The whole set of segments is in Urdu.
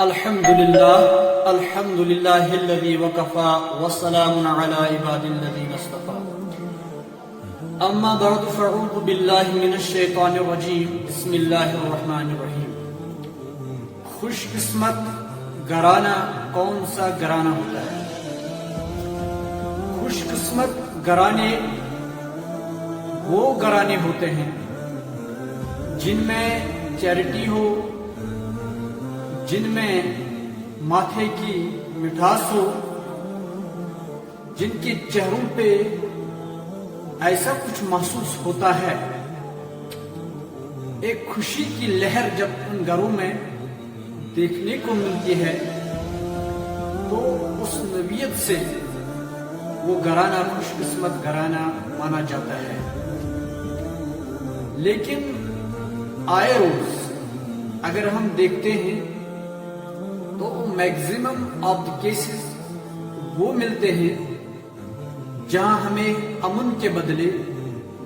الحمد لله الذي وكفى والسلام على عباد الذين اصطفى اما بعد فاعوذ بالله من الشیطان الرجیم بسم اللہ الرحمن الرحیم۔ خوش قسمت گھرانہ کون سا گھرانہ ہوتا ہے؟ خوش قسمت گھرانے وہ گھرانے ہوتے ہیں جن میں چیریٹی ہو، جن میں ماتھے کی مٹھاس ہو، جن کے چہروں پہ ایسا کچھ محسوس ہوتا ہے، ایک خوشی کی لہر جب ان گھروں میں دیکھنے کو ملتی ہے تو اس نوعیت سے وہ گھرانہ خوش قسمت گھرانہ مانا جاتا ہے۔ لیکن آئے روز اگر ہم دیکھتے ہیں تو میکزیمم آف دی کیسز وہ ملتے ہیں جہاں ہمیں امن کے بدلے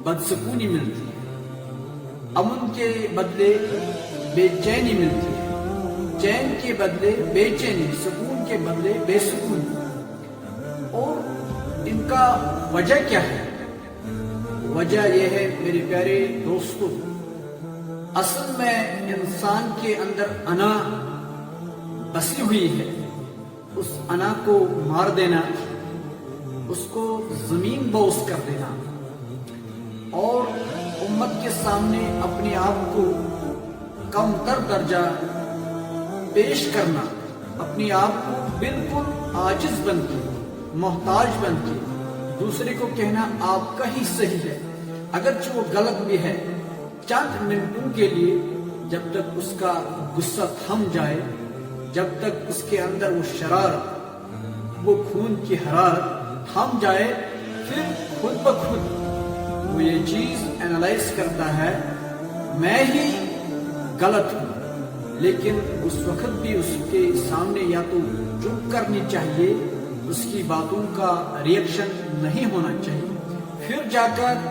بدسکونی ملتی ہے، امن کے بدلے بے چینی ملتی ہے، چین کے بدلے بے چینی، سکون کے بدلے بے سکونی۔ اور ان کا وجہ کیا ہے؟ وجہ یہ ہے میرے پیارے دوستو، اصل میں انسان کے اندر انا بسی ہوئی ہے۔ اس انا کو مار دینا، اس کو زمین بوس کر دینا اور امت کے سامنے اپنے آپ کو کم تر درجہ پیش کرنا، اپنے آپ کو بالکل عاجز بن کے، محتاج بن کے دوسرے کو کہنا آپ کا ہی صحیح ہے، اگرچہ وہ غلط بھی ہے۔ چند منٹوں کے لیے جب تک اس کا غصہ تھم جائے، جب تک اس کے اندر وہ شرارت، وہ خون کی حرارت تھم جائے، پھر خود بخود وہ یہ چیز اینالائز کرتا ہے میں ہی غلط ہوں۔ لیکن اس وقت بھی اس کے سامنے یا تو چپ کرنی چاہیے، اس کی باتوں کا ریئیکشن نہیں ہونا چاہیے، پھر جا کر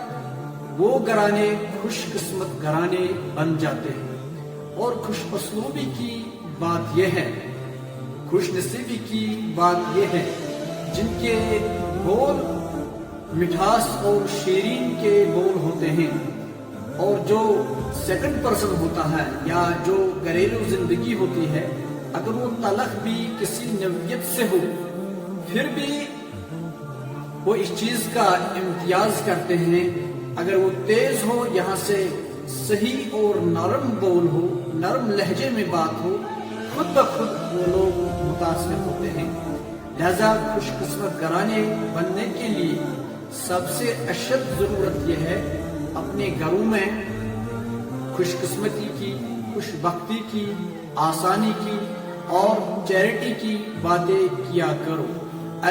وہ گھرانے خوش قسمت گھرانے بن جاتے ہیں۔ اور خوش اسلوبی کی بات یہ ہے، خوش نصیبی کی بات یہ ہے، جن کے بول مٹھاس اور شیرین کے بول ہوتے ہیں، اور جو سیکنڈ پرسن ہوتا ہے یا جو گھریلو زندگی ہوتی ہے، اگر وہ تلخ بھی کسی نوعیت سے ہو، پھر بھی وہ اس چیز کا امتیاز کرتے ہیں۔ اگر وہ تیز ہو، یہاں سے صحیح اور نرم بول ہو، نرم لہجے میں بات ہو، خود بخود وہ لوگ متاثر ہوتے ہیں۔ لہذا خوش قسمت گھرانے بننے کے لیے سب سے اشد ضرورت یہ ہے اپنے گھروں میں خوش قسمتی کی، خوش بختی کی، آسانی کی اور چیریٹی کی باتیں کیا کرو۔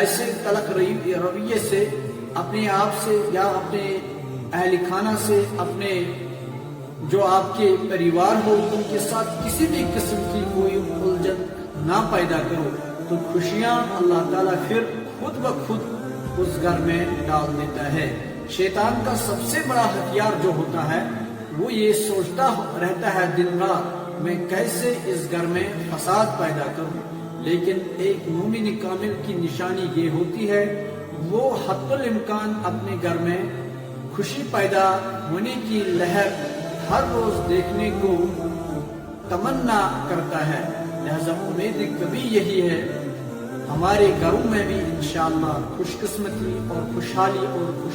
ایسے تلخ رویے سے اپنے آپ سے یا اپنے اہل خانہ سے، اپنے جو آپ کے پریوار ہو ان کے ساتھ کسی بھی قسم کی کوئی الجھن نہ پیدا کرو، تو خوشیاں اللہ تعالیٰ پھر خود بخود اس گھر میں ڈال دیتا ہے۔ شیطان کا سب سے بڑا ہتھیار جو ہوتا ہے وہ یہ سوچتا رہتا ہے دن رات میں کیسے اس گھر میں فساد پیدا کروں، لیکن ایک مومن کامل کی نشانی یہ ہوتی ہے وہ حتی الامکان اپنے گھر میں خوشی پیدا ہونے کی لہر ہر روز دیکھنے کو تمنا کرتا ہے۔ لہذا امید کبھی یہی ہے ہمارے گھروں میں بھی انشاءاللہ خوش قسمتی اور خوشحالی اور خوش